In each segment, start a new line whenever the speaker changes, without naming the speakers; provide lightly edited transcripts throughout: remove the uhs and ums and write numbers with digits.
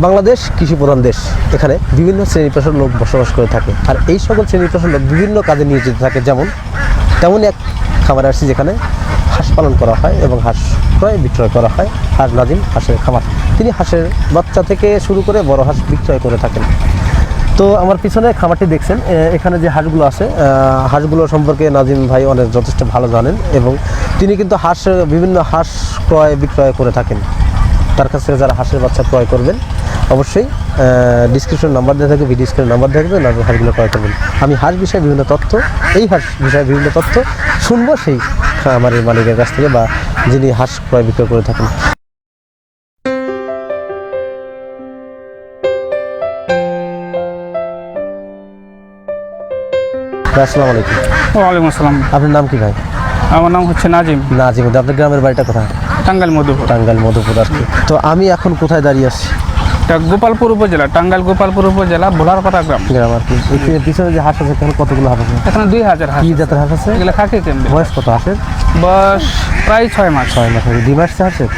বাংলাদেশ কৃষি প্রধান দেশ। এখানে বিভিন্ন শ্রেণী পেশার লোক বসবাস করে থাকে, আর এই সকল শ্রেণী পেশার লোক বিভিন্ন কাজে নিয়োজিত থাকে। তেমনই এক খামারে আসছি যেখানে হাঁস পালন করা হয় এবং হাঁস ক্রয় বিক্রয় করা হয়। হাঁস নাজিম হাঁসের খামার, তিনি হাঁসের বাচ্চা থেকে শুরু করে বড় হাঁস বিক্রয় করে থাকেন। তো আমার পিছনে খামারটি দেখছেন, এখানে যে হাঁসগুলো আছে, হাঁসগুলো সম্পর্কে নাজিম ভাই অনেক যথেষ্ট ভালো জানেন এবং তিনি কিন্তু বিভিন্ন হাঁস ক্রয় বিক্রয় করে থাকেন। তার কাছ থেকে যারা হাঁসের বাচ্চা ক্রয় করবেন অবশ্যই ডিসক্রিপশন নাম্বার দেওয়া থাকবে, ভিডিও স্ক্রিনে নাম্বার দেওয়া থাকবে, নাজিম হাঁসগুলো ক্রয় করবেন। আমি হাঁস বিষয়ে বিভিন্ন তথ্য, এই হাঁস বিষয়ে বিভিন্ন তথ্য শুনবো সেই খামারের মালিকের কাছ থেকে বা যিনি হাঁস ক্রয় বিক্রয় করে থাকেন। আসসালামু আলাইকুম।
ওয়ালাইকুম আসসালাম।
আপনার নাম কি ভাই?
আমার নাম হচ্ছে নাজিম।
নাজিম, আপনার গ্রামের বাড়িটা কোথায়?
টাঙ্গাইল মধুপুর।
টাঙ্গাইল মধুপুর আর কি। তো আমি এখন কোথায় দাঁড়িয়ে আছি?
এটা গোপালপুর উপজেলা, টাঙ্গাইল গোপালপুর উপজেলা, ভোলারপাড়া গ্রাম
আর কি। পিছনে যে হাঁস আছে এখানে কতগুলো হাঁস আছে?
এখানে 2000 হাঁস।
কি জাতের হাঁস আছে?
এগুলো খাকি কেমন?
বয়স কত হাঁসের?
বয়স প্রায় 6 মাস।
6 মাস। ডিম আসছে হাঁসের?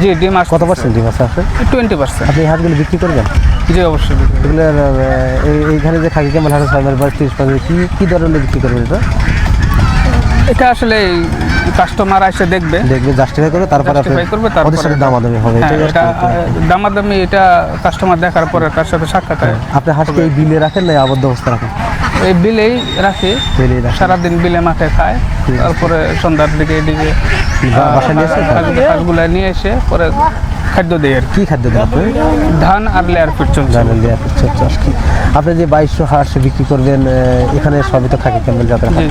জি, ডিম আসছে।
কত পার্সেন্ট ডিম আছে হাঁসের?
20%।
আপনি এই হাঁসগুলো বিক্রি করবেন?
জি অবশ্যই।
এগুলো এইখানে যে খাকি কেমন হাঁস 6 মাস বয়স 30% কি দরে বিক্রি করবেন এটা?
এটা আসলে কাস্টমার এসে দেখবে
জাস্টিফাই করবে, তারপরে ওদের সাথে দামাদামি হবে।
এটা দামাদামি এটা কাস্টমার দেখার পরে তার সাথে সাক্ষাৎ হয়।
আপনি হাঁসকে এই বিলে রাখেন না আবদ্ধ অবস্থা রাখেন?
এই বিলেই রাখি, সারাদিন বিলে মাঠে খায়, তারপরে সন্ধ্যার দিকে এদিকে
বাসায় নিয়ে এসে
হাঁসগুলো নিয়ে এসে পরে খাদ্য দেয়। আর
কি খাদ্য দেন আপনি?
ধান আর লেয়ার ফিট চলছে।
আপনি যে 2200 হাঁস বিক্রি করবেন, এখানে সবই তো খাকি ক্যাম্বেল জাতের হাঁস।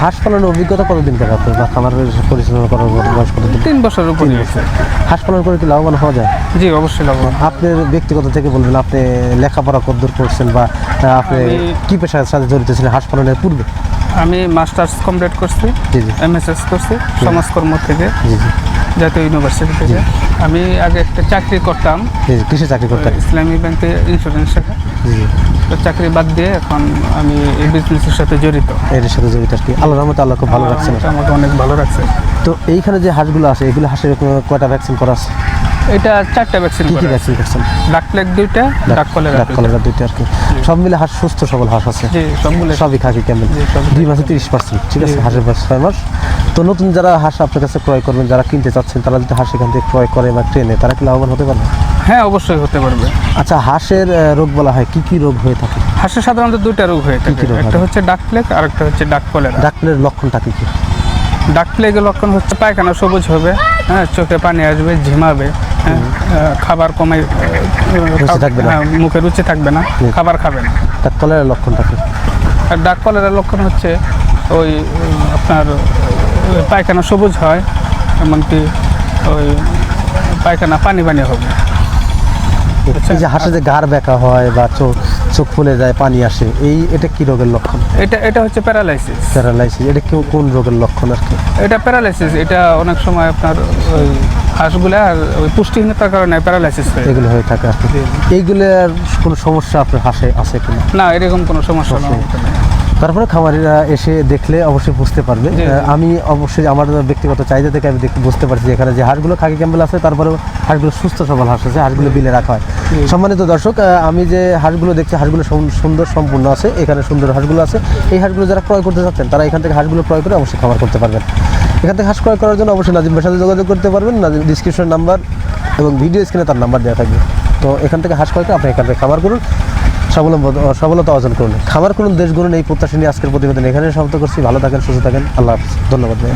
হাঁস পালনের অভিজ্ঞতা কতদিন থেকে আপনার বা খামারের পরিচালনা করার বয়স কতদিন?
3 বছরের উপর।
হাঁস পালন করে কি লাভবান হওয়া যায়?
জি অবশ্যই লাভবান।
আপনার ব্যক্তিগত থেকে বলবেন, আপনি লেখাপড়া কতদূর করছেন বা আপনি কি পেশার সাথে জড়িত ছিলেন হাঁস পালনের পূর্বে?
আমি মাস্টার্স কমপ্লিট করছি, MSS করছি সমাজকর্ম থেকে, জাতীয় ইউনিভার্সিটি থেকে। আমি আগে একটা চাকরি করতাম।
কিসে চাকরি করতেন?
ইসলামী ব্যাংকে ইন্স্যুরেন্স শাখা। তো চাকরি বাদ দিয়ে এখন আমি এই বিজনেসের সাথে জড়িত।
এর সাথে জড়িত আর কি। আল্লাহর রহমতে আল্লাহ খুব ভালো রাখছেন।
আমাকে অনেক ভালো রাখছে।
তো এইখানে যে হাঁসগুলো আছে, এগুলো হাঁসের কয়টা ভ্যাকসিন করা আছে?
এটা 4টা ভ্যাকসিন।
কি ভ্যাকসিন করছেন?
ডাক প্লেগ 2টা, ডাক কলেরা
2টা আর কি। সব মিলে হাঁস সুস্থ সবল হাঁস আছে?
জি সবগুলো।
সবই খাকি ক্যাম্বেল। 2 মাসে 30%। ঠিক আছে, হাঁসের বয়স 6 মাস। তো নতুন যারা হাঁস আপনার কাছে ক্রয় করবেন, যারা কিনতে চাচ্ছেন, তারা যদি হাঁস এখান থেকে ক্রয় করে বা ট্রেনে, তারা কি লাভবান হতে পারবে?
হ্যাঁ অবশ্যই হতে পারবে।
আচ্ছা, হাঁসের রোগ বলা হয়, কি কি রোগ হয়ে থাকে?
হাঁসের সাধারণত 2টা রোগ হয়ে থাকে, একটা হচ্ছে ডাক প্লেগ আর একটা হচ্ছে ডাক কলেরা।
ডাক প্লেগের লক্ষণটা কি কি?
ডাক প্লেগের লক্ষণ হচ্ছে পায়খানা সবুজ হবে, হ্যাঁ, চোখে পানি আসবে, ঝিমাবে, হ্যাঁ, খাবার কমে থাকবে না, মুখে রুচি থাকবে না, খাবার খাবে না।
ডাক কলেরার লক্ষণটা কি?
আর ডাক কলেরার লক্ষণ হচ্ছে ওই আপনার পায়খানা সবুজ হয়, এমনকি ওই পায়খানা পানি পানি হবে।
এই যে হাঁসের যে গাড় ব্যাকা হয় বা চোখ ফুলে যায়, পানি আসে, এটা কি রোগের লক্ষণ?
এটা হচ্ছে প্যারালাইসিস।
এটা কোন রোগের লক্ষণ আর কি?
এটা প্যারালাইসিস। এটা অনেক সময় আপনার ওই হাঁসগুলা ওই পুষ্টিহীনতার কারণে প্যারালাইসিস হয়,
এগুলো হয়ে থাকে আর কি। এইগুলোর কোনো সমস্যা আপনার হাঁসে আছে কিনা?
না, এরকম কোনো সমস্যা নেই।
তারপরে খামারিরা এসে দেখলে অবশ্যই বুঝতে পারবে। আমি অবশ্যই আমার ব্যক্তিগত চাহিদা থেকে আমি বুঝতে পারছি এখানে যে হাঁসগুলো খাকি ক্যাম্বেল আছে, তারপরে হাঁসগুলো সুস্থ সবল হাঁস আছে, হাঁসগুলো বিলে রাখা হয়। সম্মানিত দর্শক, আমি যে হাঁসগুলো দেখছি, হাঁসগুলো সুন্দর সম্পূর্ণ আছে, এখানে সুন্দর হাঁসগুলো আছে। এই হাঁসগুলো যারা ক্রয় করতে চাচ্ছেন, তারা এখান থেকে হাঁসগুলো ক্রয় করে অবশ্যই খামার করতে পারবেন। এখান থেকে হাঁস ক্রয় করার জন্য অবশ্যই নাজিম ভাইয়ের সাথে যোগাযোগ করতে পারবেন। নাজিম ডিসক্রিপশন নাম্বার এবং ভিডিও স্ক্রিনে তার নাম্বার দেওয়া থাকবে। তো এখান থেকে হাঁস ক্রয় করে আপনি এখান থেকে খামার করুন, সফলতা অর্জন করুন, খামার করুন, দেশ গড়ুন। এই প্রত্যাশা নিয়ে আজকের প্রতিবেদন এখানে সমাপ্ত করছি। ভালো থাকেন, সুস্থ থাকেন, আল্লাহ হাফেজ। ধন্যবাদ ভাই।